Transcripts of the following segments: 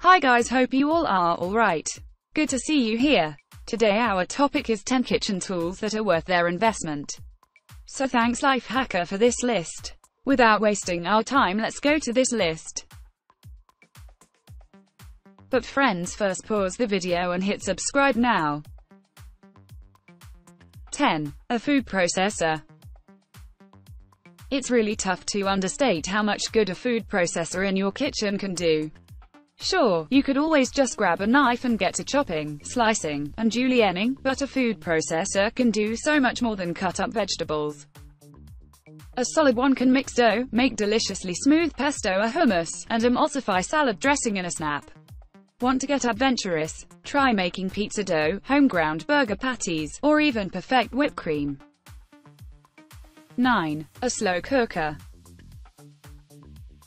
Hi guys, hope you all are alright. Good to see you here. Today our topic is 10 kitchen tools that are worth their investment. So thanks Lifehacker for this list. Without wasting our time, let's go to this list. But friends, first pause the video and hit subscribe now. 10. A food processor. It's really tough to understate how much good a food processor in your kitchen can do. Sure, you could always just grab a knife and get to chopping, slicing, and julienning, but a food processor can do so much more than cut up vegetables. A solid one can mix dough, make deliciously smooth pesto or hummus, and emulsify salad dressing in a snap. Want to get adventurous? Try making pizza dough, home-ground burger patties, or even perfect whipped cream. 9. A slow cooker.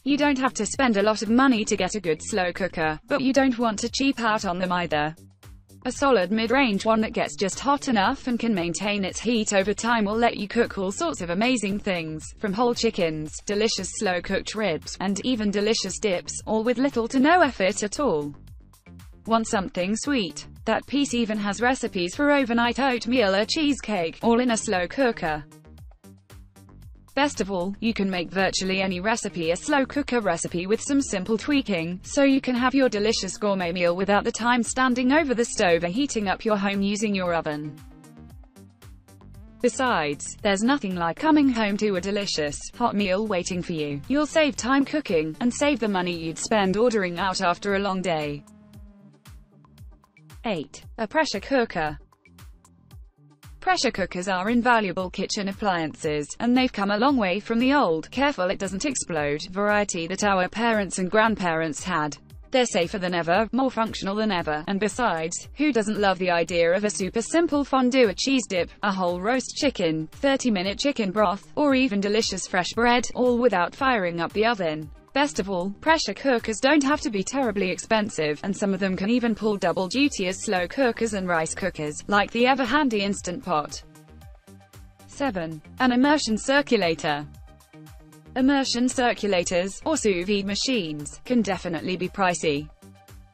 You don't have to spend a lot of money to get a good slow cooker, but you don't want to cheap out on them either. A solid mid-range one that gets just hot enough and can maintain its heat over time will let you cook all sorts of amazing things, from whole chickens, delicious slow-cooked ribs, and even delicious dips, all with little to no effort at all. Want something sweet? That piece even has recipes for overnight oatmeal or cheesecake, all in a slow cooker. Best of all, you can make virtually any recipe a slow cooker recipe with some simple tweaking, so you can have your delicious gourmet meal without the time standing over the stove or heating up your home using your oven. Besides, there's nothing like coming home to a delicious, hot meal waiting for you. You'll save time cooking, and save the money you'd spend ordering out after a long day. 8. A pressure cooker. Pressure cookers are invaluable kitchen appliances, and they've come a long way from the old, careful it doesn't explode, variety that our parents and grandparents had. They're safer than ever, more functional than ever, and besides, who doesn't love the idea of a super simple fondue, a cheese dip, a whole roast chicken, 30-minute chicken broth, or even delicious fresh bread, all without firing up the oven. Best of all, pressure cookers don't have to be terribly expensive, and some of them can even pull double duty as slow cookers and rice cookers, like the ever-handy Instant Pot. 7. An immersion circulator. Immersion circulators, or sous vide machines, can definitely be pricey.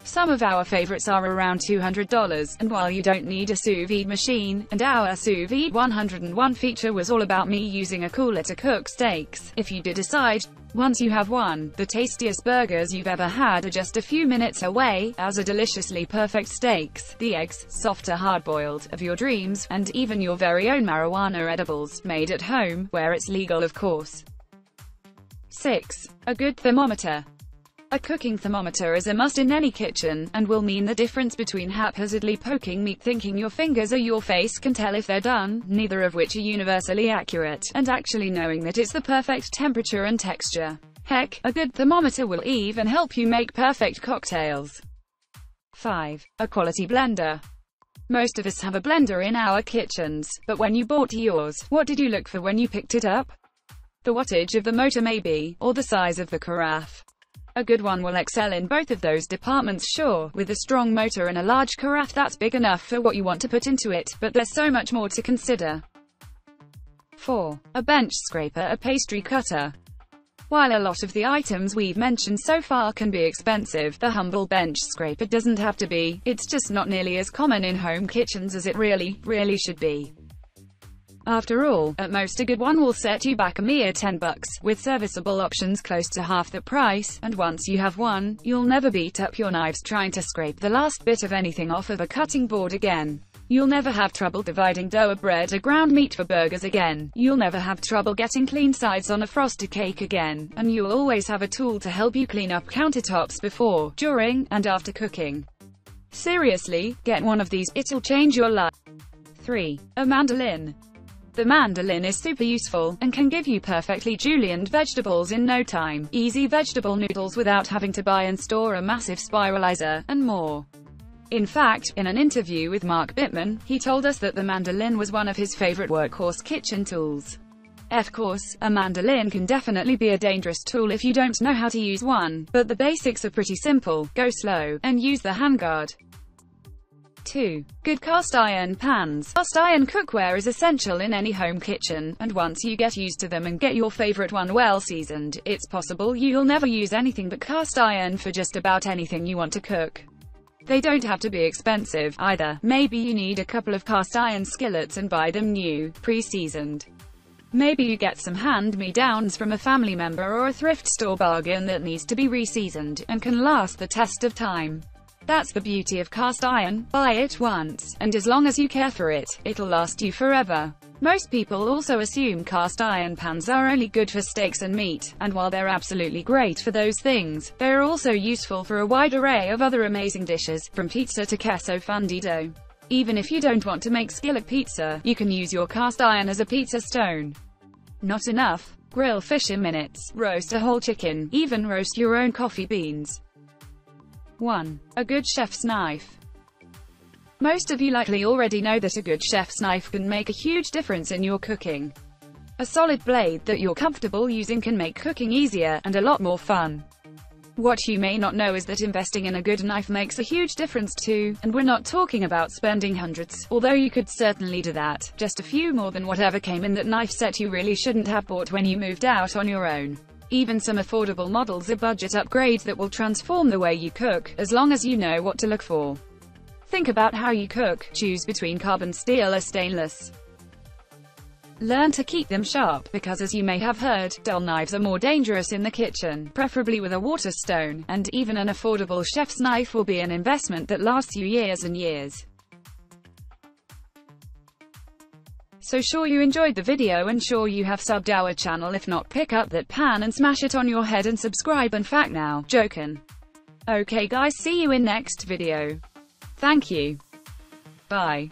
Some of our favorites are around $200, and while you don't need a sous vide machine, and our sous vide 101 feature was all about me using a cooler to cook steaks, if you do decide, once you have one, the tastiest burgers you've ever had are just a few minutes away, as are deliciously perfect steaks, the eggs, softer hard-boiled, of your dreams, and even your very own marijuana edibles, made at home, where it's legal of course. 6. A good thermometer. A cooking thermometer is a must in any kitchen, and will mean the difference between haphazardly poking meat thinking your fingers or your face can tell if they're done, neither of which are universally accurate, and actually knowing that it's the perfect temperature and texture. Heck, a good thermometer will even help you make perfect cocktails. 5. A quality blender. Most of us have a blender in our kitchens, but when you bought yours, what did you look for when you picked it up? The wattage of the motor maybe, or the size of the carafe. A good one will excel in both of those departments, sure, with a strong motor and a large carafe that's big enough for what you want to put into it, but there's so much more to consider. 4. A bench scraper, a pastry cutter. While a lot of the items we've mentioned so far can be expensive, the humble bench scraper doesn't have to be. It's just not nearly as common in home kitchens as it really should be. After all, at most a good one will set you back a mere $10, with serviceable options close to half the price, and once you have one, you'll never beat up your knives trying to scrape the last bit of anything off of a cutting board again. You'll never have trouble dividing dough or bread or ground meat for burgers again. You'll never have trouble getting clean sides on a frosted cake again, and you'll always have a tool to help you clean up countertops before, during, and after cooking. Seriously, get one of these, it'll change your life. 3. A Mandoline. The Mandoline is super useful, and can give you perfectly julienned vegetables in no time, easy vegetable noodles without having to buy and store a massive spiralizer, and more. In fact, in an interview with Mark Bittman, he told us that the Mandoline was one of his favorite workhorse kitchen tools. Of course, a Mandoline can definitely be a dangerous tool if you don't know how to use one, but the basics are pretty simple: go slow, and use the handguard. 2. Good cast iron pans. Cast iron cookware is essential in any home kitchen, and once you get used to them and get your favorite one well seasoned, it's possible you'll never use anything but cast iron for just about anything you want to cook. They don't have to be expensive, either. Maybe you need a couple of cast iron skillets and buy them new, pre-seasoned. Maybe you get some hand-me-downs from a family member or a thrift store bargain that needs to be re-seasoned, and can last the test of time. That's the beauty of cast iron. Buy it once, and as long as you care for it, it'll last you forever. Most people also assume cast iron pans are only good for steaks and meat, and while they're absolutely great for those things, they're also useful for a wide array of other amazing dishes, from pizza to queso fundido. Even if you don't want to make skillet pizza, you can use your cast iron as a pizza stone. Not enough? Grill fish in minutes, roast a whole chicken, even roast your own coffee beans. 1. A good chef's knife. Most of you likely already know that a good chef's knife can make a huge difference in your cooking. A solid blade that you're comfortable using can make cooking easier, and a lot more fun. What you may not know is that investing in a good knife makes a huge difference too, and we're not talking about spending hundreds, although you could certainly do that, just a few more than whatever came in that knife set you really shouldn't have bought when you moved out on your own. Even some affordable models are budget upgrades that will transform the way you cook, as long as you know what to look for. Think about how you cook, choose between carbon steel or stainless. Learn to keep them sharp, because as you may have heard, dull knives are more dangerous in the kitchen, preferably with a water stone, and even an affordable chef's knife will be an investment that lasts you years and years. So sure you enjoyed the video and sure you have subbed our channel. If not, pick up that pan and smash it on your head and subscribe. InFact now, jokin'. Okay guys, see you in next video. Thank you. Bye.